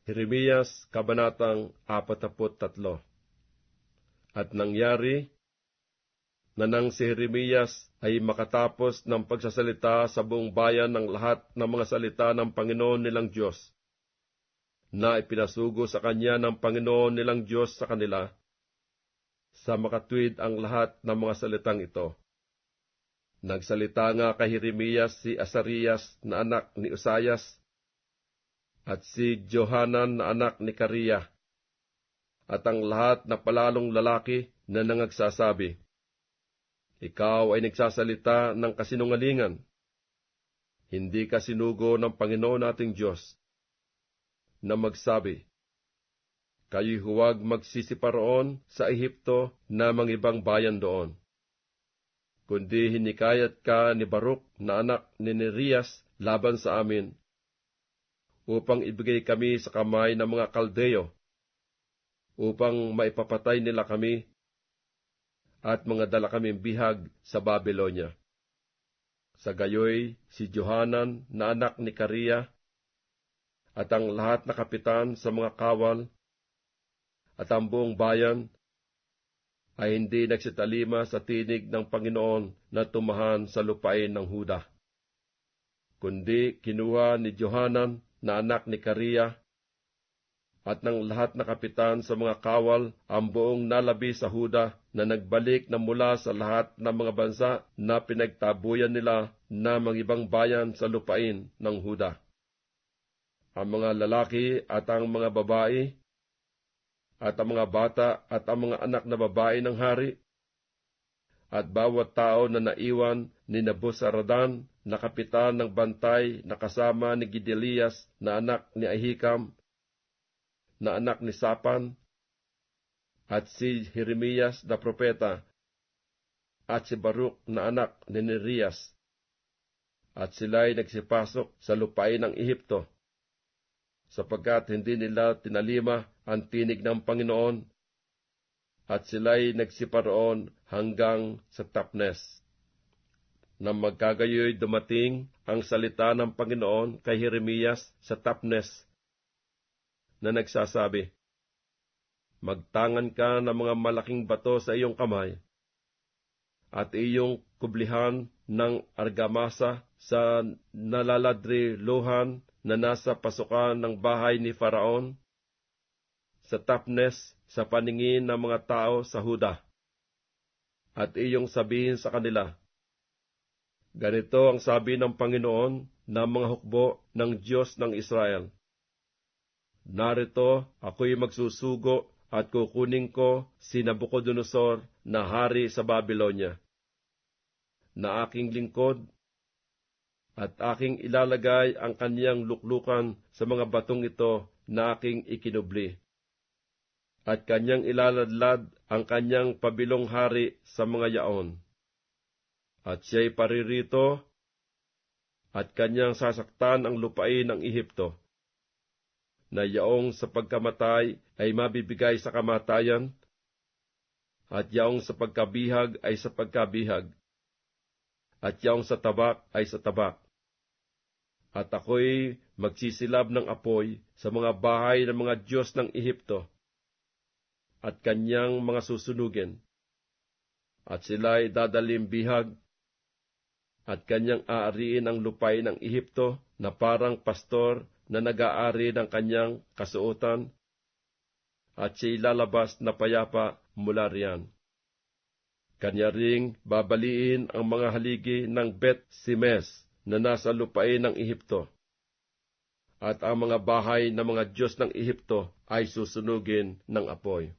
Jeremias, Kabanatang 43. At nangyari na nang si Jeremias ay makatapos ng pagsasalita sa buong bayan ng lahat ng mga salita ng Panginoon nilang Diyos, na ipinasugo sa kanya ng Panginoon nilang Diyos sa kanila, sa makatwid ang lahat ng mga salitang ito. Nagsalita nga kay Jeremias si Azarias na anak ni Usayas, at si Johanan na anak ni Kareah, at ang lahat na palalong lalaki na nangagsasabi, "Ikaw ay nagsasalita ng kasinungalingan. Hindi ka sinugo ng Panginoon nating Diyos, na magsabi, kayo'y huwag magsisiparoon sa Ehipto na mangibang bayan doon. Kundi hinikayat ka ni Baruk na anak ni Nerias laban sa amin, upang ibigay kami sa kamay ng mga Kaldeo, upang maipapatay nila kami, at mga dala kaming bihag sa Babylonia." Sa gayoy, si Johanan na anak ni Kareah, at ang lahat na kapitan sa mga kawal, at ang buong bayan, ay hindi nagsitalima sa tinig ng Panginoon na tumahan sa lupain ng Huda. Kundi kinuha ni Johanan na anak ni Kareah, at ng lahat na kapitan sa mga kawal ang buong nalabi sa Huda na nagbalik na mula sa lahat ng mga bansa na pinagtabuyan nila na mangibang bayan sa lupain ng Huda. Ang mga lalaki at ang mga babae, at ang mga bata at ang mga anak na babae ng hari, at bawat tao na naiwan ni Nebuzaradan na kapitan ng bantay na kasama ni Gedalias na anak ni Ahikam, na anak ni Sapan, at si Jeremias na propeta, at si Baruk na anak ni Nerias, at sila'y nagsipasok sa lupain ng Ehipto, sapagkat hindi nila tinalima ang tinig ng Panginoon, at sila'y nagsiparoon hanggang sa Tapnes. Nang magkagayoy dumating ang salita ng Panginoon kay Jeremias sa Tapnes, na nagsasabi, "Magtangan ka ng mga malaking bato sa iyong kamay, at iyong kublihan ng argamasa sa nalaladriluhan na nasa pasukan ng bahay ni Faraon, sa Tapnes, sa paningin ng mga tao sa Huda. At iyong sabihin sa kanila, ganito ang sabi ng Panginoon ng mga hukbo ng Diyos ng Israel, narito ako'y magsusugo at kukunin ko si Nabucodonosor na hari sa Babylonia, na aking lingkod, at aking ilalagay ang kaniyang luklukan sa mga batong ito na aking ikinubli, at kanyang ilaladlad ang kanyang pabilong hari sa mga yaon. At siya'y paririto, at kanyang sasaktan ang lupain ng Ehipto, na yaong sa pagkamatay ay mabibigay sa kamatayan, at yaong sa pagkabihag ay sa pagkabihag, at yaong sa tabak ay sa tabak. At ako'y magsisilab ng apoy sa mga bahay ng mga Diyos ng Ehipto, at kanyang mga susunugin, at sila'y dadalim bihag, at kanyang aariin ang lupain ng Ehipto na parang pastor na nag-aari ng kanyang kasuotan, at siya'y lalabas na payapa mula riyan. Kanya ring babaliin ang mga haligi ng Bet-Semes na nasa lupain ng Ehipto, at ang mga bahay ng mga Diyos ng Ehipto ay susunugin ng apoy.